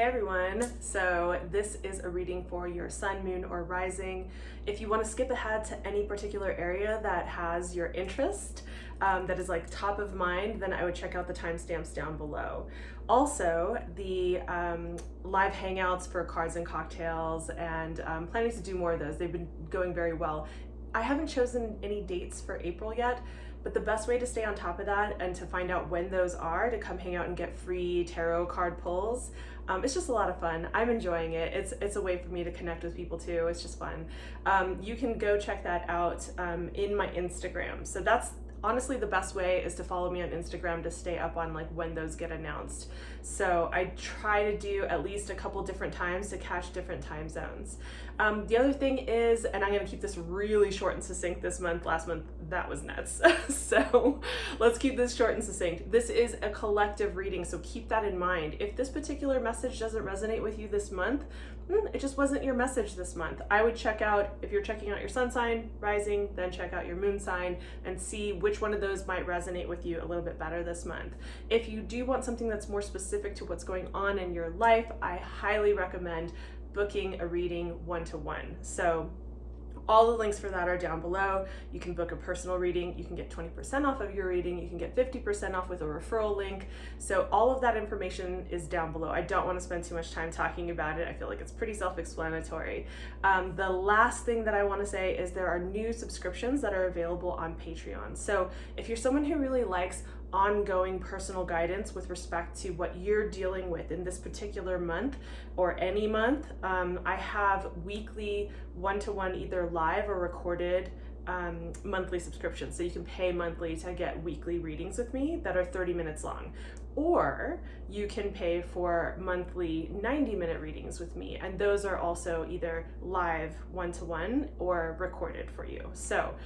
Hey everyone, so this is a reading for your sun, moon, or rising. If you want to skip ahead to any particular area that has your interest, that is like top of mind, then I would check out the timestamps down below. Also, the live hangouts for cards and cocktails, and planning to do more of those. They've been going very well. I haven't chosen any dates for April yet, but the best way to stay on top of that and to find out when those are, to come hang out and get free tarot card pulls. It's just a lot of fun. I'm enjoying it. It's a way for me to connect with people too. It's just fun. You can go check that out in my Instagram. So that's honestly the best way, is to follow me on Instagram to stay up on like when those get announced. So I try to do at least a couple different times to catch different time zones. The other thing is, and I'm going to keep this really short and succinct this month. Last month that was nuts. So let's keep this short and succinct. This is a collective reading, so keep that in mind. If this particular message doesn't resonate with you this month, it just wasn't your message this month. I would check out, if you're checking out your sun sign, rising, then check out your moon sign and see which one of those might resonate with you a little bit better this month. If you do want something that's more specific to what's going on in your life, I highly recommend booking a reading one-to-one. So all the links for that are down below. You can book a personal reading. You can get 20% off of your reading. You can get 50% off with a referral link. So all of that information is down below. I don't want to spend too much time talking about it. I feel like it's pretty self-explanatory. The last thing that I want to say is there are new subscriptions that are available on Patreon. So if you're someone who really likes ongoing personal guidance with respect to what you're dealing with in this particular month or any month, I have weekly one-to-one, either live or recorded, monthly subscriptions. So you can pay monthly to get weekly readings with me that are 30 minutes long, or you can pay for monthly 90-minute readings with me, and those are also either live one-to-one or recorded for you. So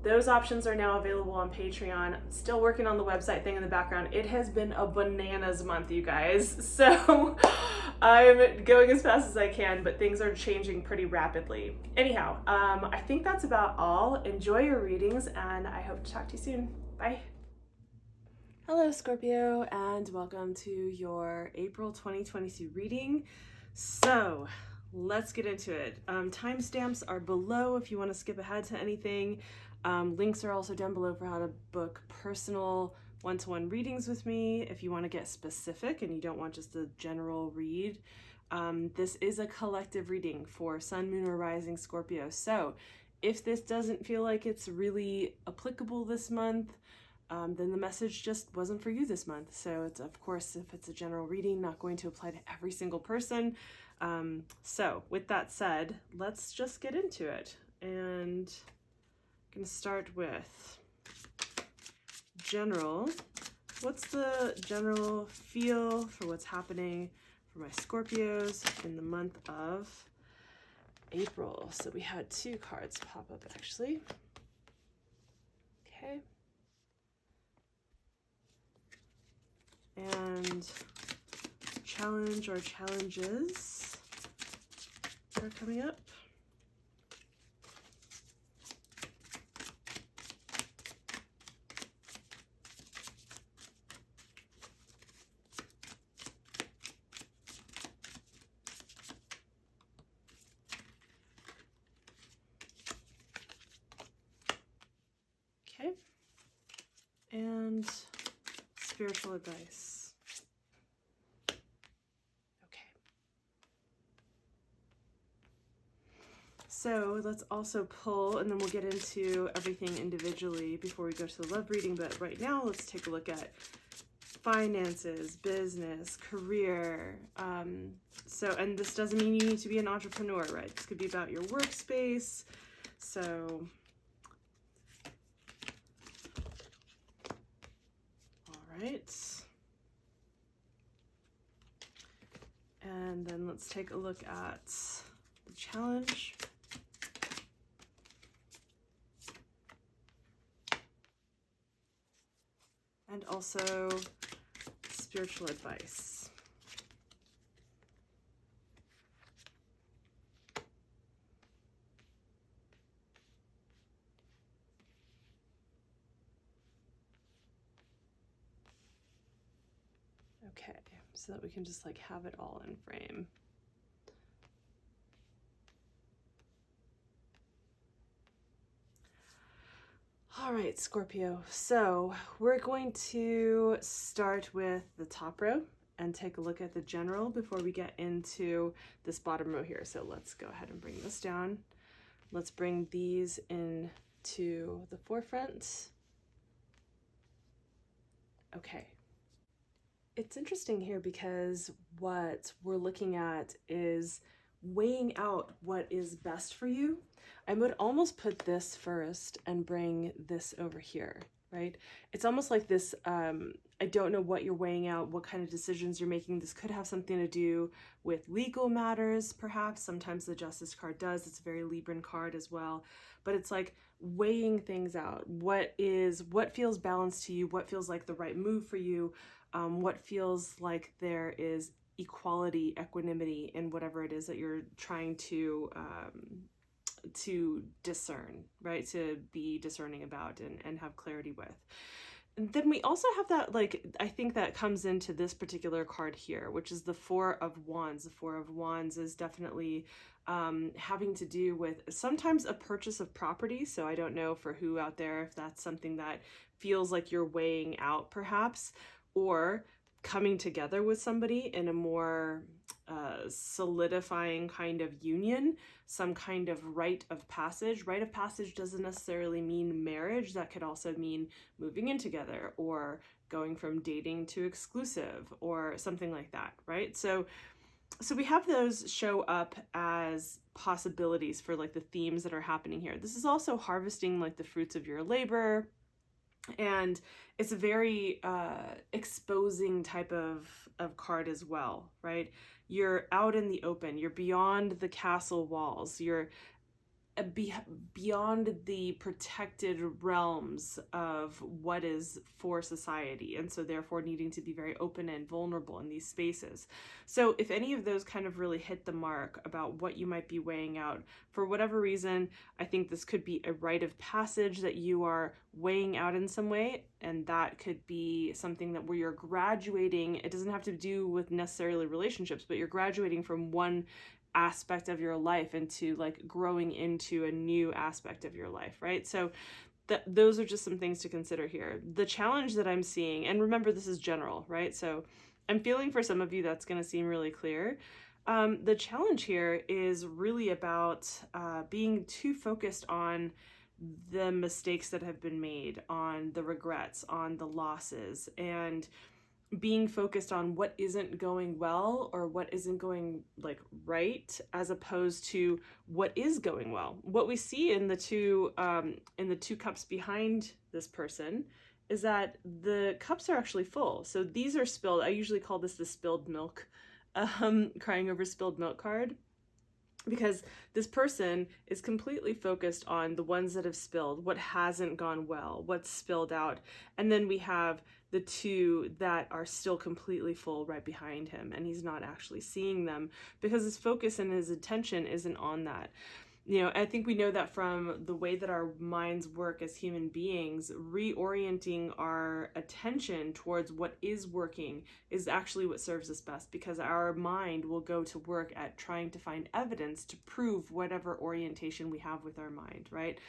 those options are now available on Patreon. Still working on the website thing in the background. It has been a bananas month, you guys. So I'm going as fast as I can, but things are changing pretty rapidly. Anyhow, I think that's about all. Enjoy your readings, and I hope to talk to you soon. Bye. Hello, Scorpio, and welcome to your April 2022 reading. So let's get into it. Timestamps are below if you want to skip ahead to anything. Links are also down below for how to book personal one-to-one readings with me if you want to get specific and you don't want just a general read. This is a collective reading for sun, moon, or rising Scorpio. So if this doesn't feel like it's really applicable this month, then the message just wasn't for you this month. So it's, of course, if it's a general reading, not going to apply to every single person. So with that said, let's just get into it. And I'm going to start with general. What's the general feel for what's happening for my Scorpios in the month of April? So we had two cards pop up actually. Okay. And challenge or challenges are coming up. Okay. And spiritual advice. Okay. So let's also pull, and then we'll get into everything individually before we go to the love reading. But right now, let's take a look at finances, business, career. And this doesn't mean you need to be an entrepreneur, right? This could be about your workspace. So right. And then let's take a look at the challenge. And also spiritual advice. Okay, so that we can just like have it all in frame. All right, Scorpio. So we're going to start with the top row and take a look at the general before we get into this bottom row here. So let's go ahead and bring this down. Let's bring these into the forefront. Okay. It's interesting here because what we're looking at is weighing out what is best for you. I would almost put this first and bring this over here, right? It's almost like this, I don't know what you're weighing out, what kind of decisions you're making. This could have something to do with legal matters, perhaps. Sometimes the Justice card does. It's a very Libran card as well. But it's like weighing things out. What feels balanced to you? What feels like the right move for you? What feels like there is equality, equanimity in whatever it is that you're trying to discern, right? To be discerning about and have clarity with. And then we also have that, like, I think that comes into this particular card here, which is the Four of Wands. The Four of Wands is definitely having to do with sometimes a purchase of property. So I don't know for who out there, if that's something that feels like you're weighing out perhaps, or coming together with somebody in a more solidifying kind of union, some kind of rite of passage. Rite of passage doesn't necessarily mean marriage. That could also mean moving in together or going from dating to exclusive or something like that, right? So we have those show up as possibilities for like the themes that are happening here. This is also harvesting like the fruits of your labor, and it's a very exposing type of card as well, right? You're out in the open, you're beyond the castle walls, you're beyond the protected realms of what is for society, and so therefore needing to be very open and vulnerable in these spaces. So if any of those kind of really hit the mark about what you might be weighing out for whatever reason, I think this could be a rite of passage that you are weighing out in some way, and that could be something that where you're graduating. It doesn't have to do with necessarily relationships, but you're graduating from one aspect of your life into like growing into a new aspect of your life, right? So those are just some things to consider here. The challenge that I'm seeing, and remember this is general, right? So I'm feeling for some of you that's going to seem really clear. The challenge here is really about being too focused on the mistakes that have been made, on the regrets, on the losses, and being focused on what isn't going well or what isn't going like right, as opposed to what is going well. What we see in the two cups behind this person is that the cups are actually full. So these are spilled. I usually call this the spilled milk, crying over spilled milk card, because this person is completely focused on the ones that have spilled, what hasn't gone well, what's spilled out. And then we have the two that are still completely full right behind him, and he's not actually seeing them because his focus and his attention isn't on that. You know, I think we know that from the way that our minds work as human beings, reorienting our attention towards what is working is actually what serves us best, because our mind will go to work at trying to find evidence to prove whatever orientation we have with our mind, right?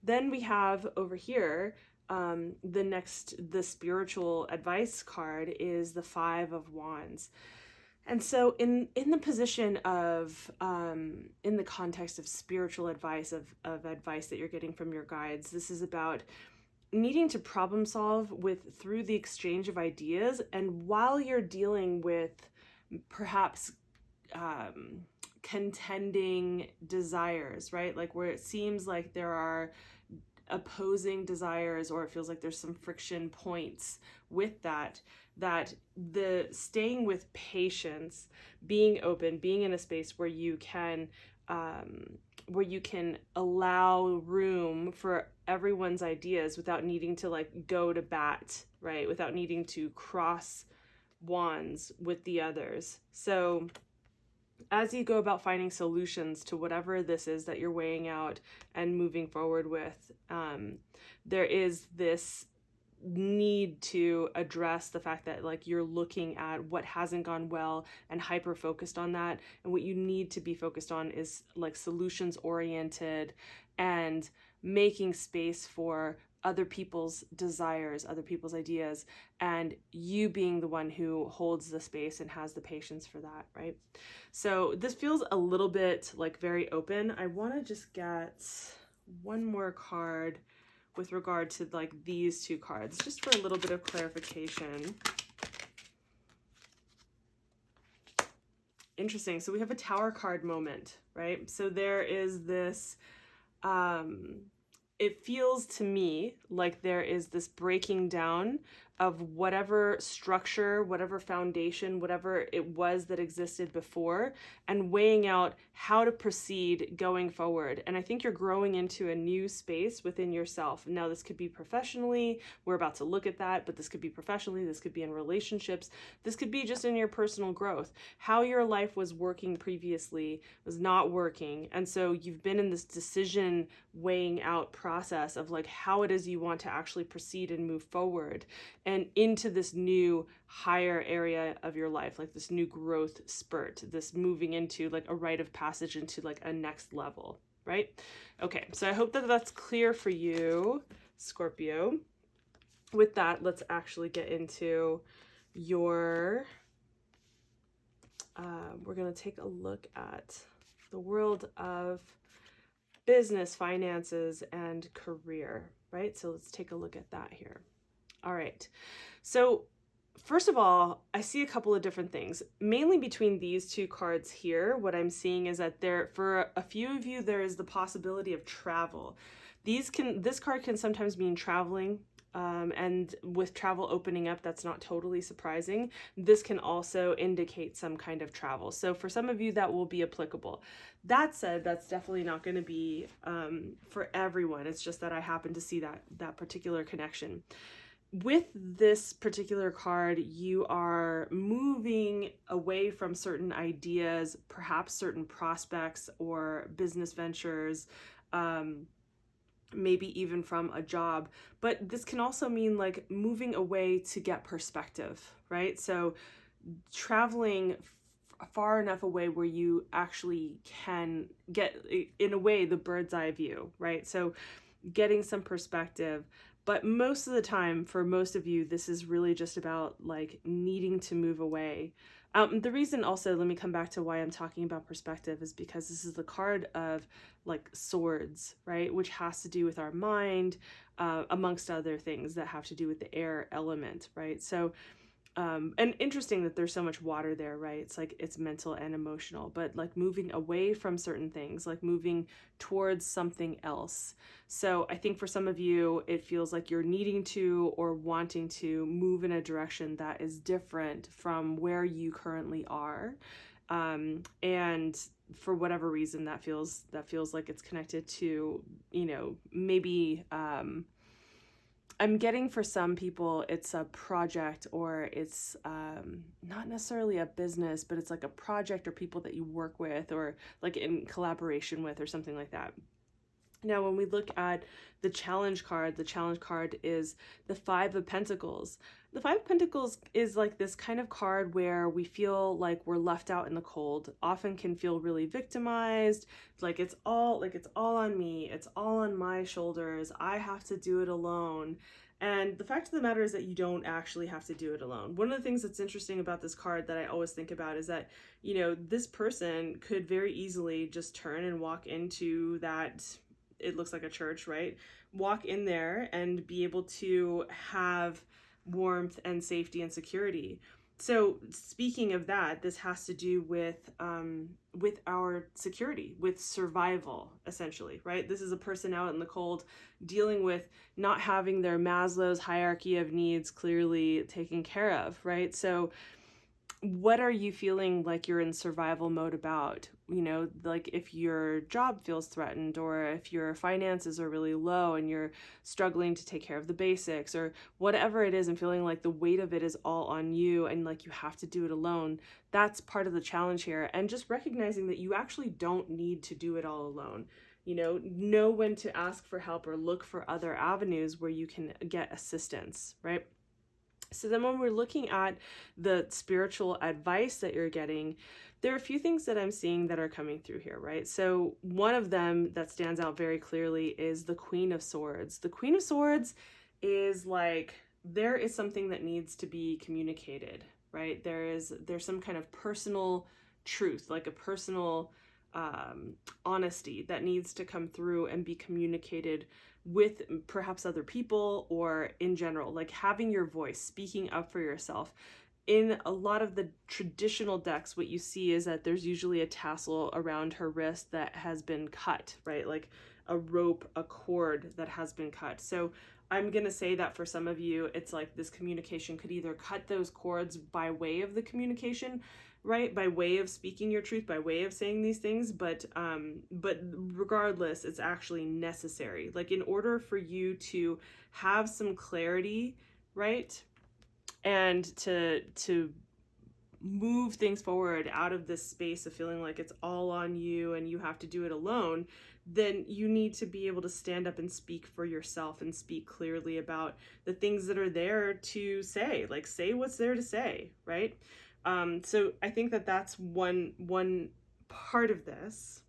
Then we have over here, the spiritual advice card is the Five of Wands. And so in the position of, in the context of spiritual advice, of advice that you're getting from your guides, this is about needing to problem solve through the exchange of ideas. And while you're dealing with perhaps contending desires, right? Like where it seems like there are opposing desires, or it feels like there's some friction points with that the staying with patience, being open, being in a space where you can allow room for everyone's ideas without needing to like go to bat, right? Without needing to cross wands with the others. So as you go about finding solutions to whatever this is that you're weighing out and moving forward with, there is this need to address the fact that like you're looking at what hasn't gone well and hyper focused on that, and what you need to be focused on is like solutions oriented and making space for other people's desires, other people's ideas, and you being the one who holds the space and has the patience for that, right? So this feels a little bit like very open. I want to just get one more card with regard to like these two cards, just for a little bit of clarification. Interesting. So we have a Tower card moment, right? So there is this, it feels to me like there is this breaking down of whatever structure, whatever foundation, whatever it was that existed before, and weighing out how to proceed going forward. And I think you're growing into a new space within yourself. Now, this could be professionally, we're about to look at that, but this could be professionally, this could be in relationships, this could be just in your personal growth. How your life was working previously was not working. And so you've been in this decision weighing out process of like how it is you want to actually proceed and move forward and into this new higher area of your life, like this new growth spurt, this moving into like a rite of passage into like a next level, right? Okay, so I hope that that's clear for you, Scorpio. With that, let's actually get into your, we're gonna take a look at the world of business, finances, and career, right? So let's take a look at that here. All right. So first of all, I see a couple of different things. Mainly between these two cards here, what I'm seeing is that there, for a few of you, there is the possibility of travel. This card can sometimes mean traveling. And with travel opening up, that's not totally surprising. This can also indicate some kind of travel. So for some of you, that will be applicable. That said, that's definitely not going to be for everyone. It's just that I happen to see that particular connection. With this particular card, you are moving away from certain ideas, perhaps certain prospects or business ventures, maybe even from a job, but this can also mean like moving away to get perspective, right? So traveling far enough away where you actually can get, in a way, the bird's eye view, right? So getting some perspective. But most of the time, for most of you, this is really just about like needing to move away. The reason also, let me come back to why I'm talking about perspective, is because this is the card of like swords, right? Which has to do with our mind, amongst other things that have to do with the air element, right? So, and interesting that there's so much water there, right? It's like it's mental and emotional, but like moving away from certain things, like moving towards something else. So I think for some of you, it feels like you're needing to or wanting to move in a direction that is different from where you currently are. And for whatever reason, that feels like it's connected to, maybe, I'm getting for some people, it's a project, or it's not necessarily a business, but it's like a project or people that you work with or like in collaboration with or something like that. Now, when we look at the challenge card is the Five of Pentacles. The Five of Pentacles is like this kind of card where we feel like we're left out in the cold, often can feel really victimized, like it's all on me, it's all on my shoulders, I have to do it alone. And the fact of the matter is that you don't actually have to do it alone. One of the things that's interesting about this card that I always think about is that, this person could very easily just turn and walk into that, it looks like a church, right? Walk in there and be able to have warmth and safety and security. So speaking of that, this has to do with our security, with survival, essentially, right? This is a person out in the cold dealing with not having their Maslow's hierarchy of needs clearly taken care of, right? So what are you feeling like you're in survival mode about? Like if your job feels threatened, or if your finances are really low and you're struggling to take care of the basics, or whatever it is, and feeling like the weight of it is all on you and like you have to do it alone. That's part of the challenge here. And just recognizing that you actually don't need to do it all alone. know when to ask for help or look for other avenues where you can get assistance, right? So then when we're looking at the spiritual advice that you're getting, there are a few things that I'm seeing that are coming through here, right? So one of them that stands out very clearly is the Queen of Swords. The Queen of Swords is like, there is something that needs to be communicated, right? There's some kind of personal truth, like a personal honesty that needs to come through and be communicated with perhaps other people or in general, like having your voice, speaking up for yourself. In a lot of the traditional decks, what you see is that there's usually a tassel around her wrist that has been cut, right? Like a rope, a cord that has been cut. So I'm going to say that for some of you, it's like this communication could either cut those cords by way of the communication, right? By way of speaking your truth, by way of saying these things. But regardless, it's actually necessary. Like in order for you to have some clarity, right? And to move things forward out of this space of feeling like it's all on you and you have to do it alone, then you need to be able to stand up and speak for yourself and speak clearly about the things that are there to say, like say what's there to say, right? So I think that that's one part of this.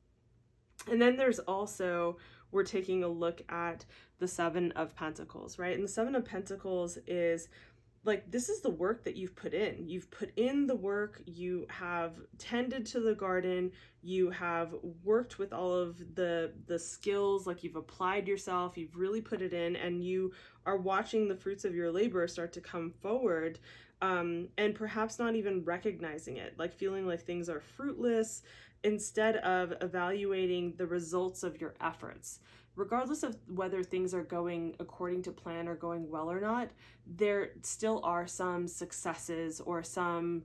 And then there's also, we're taking a look at the Seven of Pentacles, right? And the Seven of Pentacles is like, this is the work that you've put in. You've put in the work, you have tended to the garden, you have worked with all of the skills, like you've applied yourself, you've really put it in, and you are watching the fruits of your labor start to come forward, and perhaps not even recognizing it, like feeling like things are fruitless, instead of evaluating the results of your efforts. Regardless of whether things are going according to plan or going well or not, there still are some successes or some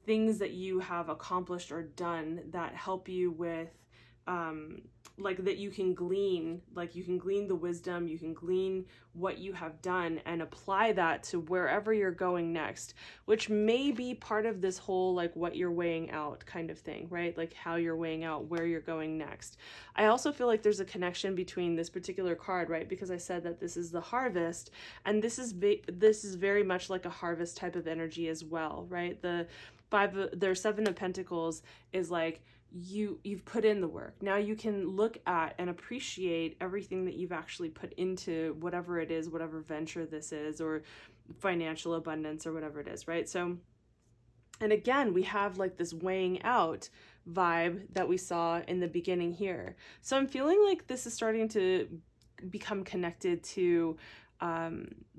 things that you have accomplished or done that help you with, like that you can glean, like you can glean the wisdom, you can glean what you have done and apply that to wherever you're going next, which may be part of this whole like what you're weighing out kind of thing, right? Like how you're weighing out where you're going next. I also feel like there's a connection between this particular card, right? Because I said that this is the harvest, and this is very much like a harvest type of energy as well, right? Their Seven of Pentacles is like, you've put in the work. Now you can look at and appreciate everything that you've actually put into whatever it is, whatever venture this is, or financial abundance or whatever it is, right? So, and again, we have like this weighing out vibe that we saw in the beginning here. So I'm feeling like this is starting to become connected to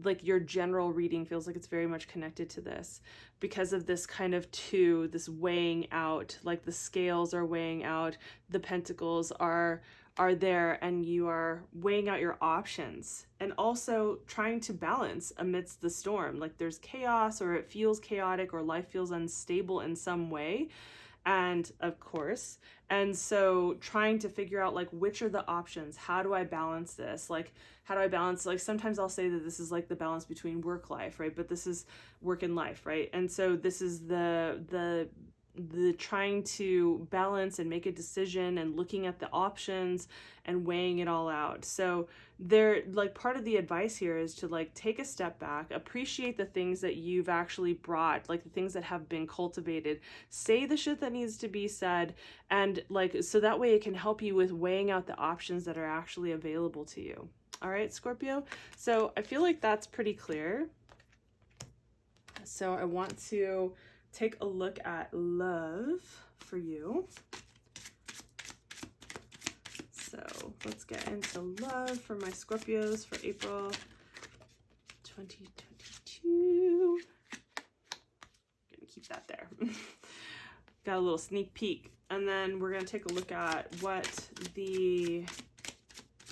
like your general reading feels like it's very much connected to this because of this kind of this weighing out, like the scales are weighing out, the pentacles are there, and you are weighing out your options and also trying to balance amidst the storm. Like there's chaos, or it feels chaotic, or life feels unstable in some way. And of course, and so trying to figure out like, which are the options? How do I balance this? Like, how do I balance, like sometimes I'll say that this is like the balance between work life, right? But this is work and life, right? And so this is the trying to balance and make a decision and looking at the options and weighing it all out. So they're like, part of the advice here is to like take a step back, appreciate the things that you've actually brought, like the things that have been cultivated, say the shit that needs to be said, and like, so that way it can help you with weighing out the options that are actually available to you. All right, Scorpio. So I feel like that's pretty clear. So I want to take a look at love for you. So let's get into love for my Scorpios for April 2022. Gonna keep that there. Got a little sneak peek. And then we're gonna take a look at what the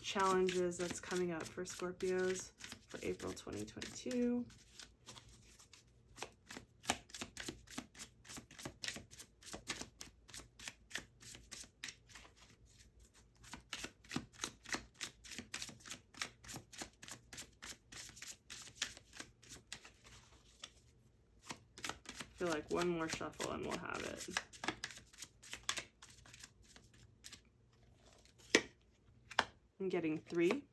challenges that's coming up for Scorpios for April 2022. I feel like one more shuffle and we'll have it. I'm getting 3.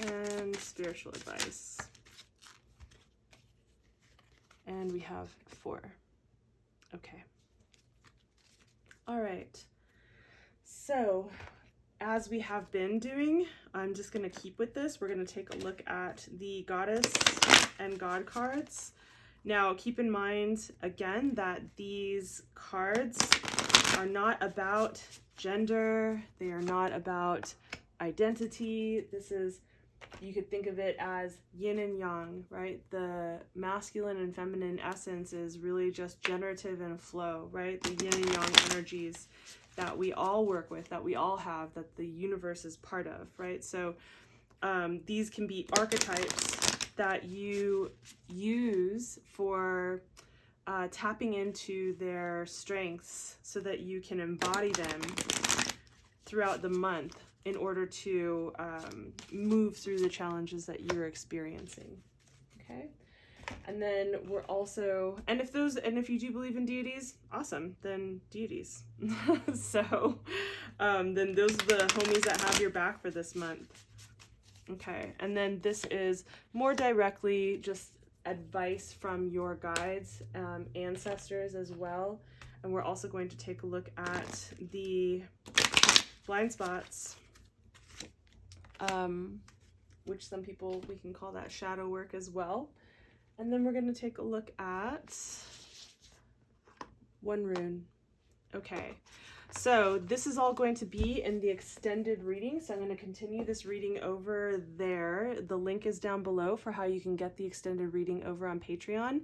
And spiritual advice. And we have 4. Okay. All right. So as we have been doing, I'm just going to keep with this. We're going to take a look at the goddess and god cards. Now, keep in mind, again, that these cards are not about gender. They are not about identity. This is, you could think of it as yin and yang, right? The masculine and feminine essence is really just generative and flow, right? The yin and yang energies that we all work with, that we all have, that the universe is part of, right? So these can be archetypes that you use for tapping into their strengths so that you can embody them throughout the month in order to move through the challenges that you're experiencing. Okay. And then we're also, and if you do believe in deities, awesome, then deities. So then those are the homies that have your back for this month. Okay, and then this is more directly just advice from your guides, ancestors as well. And we're also going to take a look at the blind spots, which some people, we can call that shadow work as well. And then we're going to take a look at one rune. Okay, so this is all going to be in the extended reading. So I'm going to continue this reading over there. The link is down below for how you can get the extended reading over on Patreon.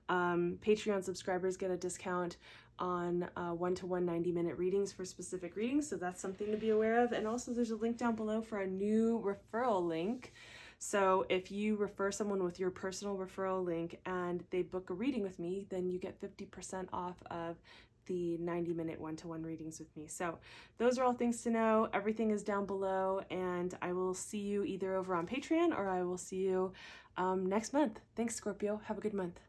Patreon subscribers get a discount on 1-to-1 90-minute readings for specific readings. So that's something to be aware of. And also there's a link down below for a new referral link. So if you refer someone with your personal referral link and they book a reading with me, then you get 50% off of the 90-minute 1-to-1 readings with me. So those are all things to know. Everything is down below, and I will see you either over on Patreon or I will see you next month. Thanks, Scorpio. Have a good month.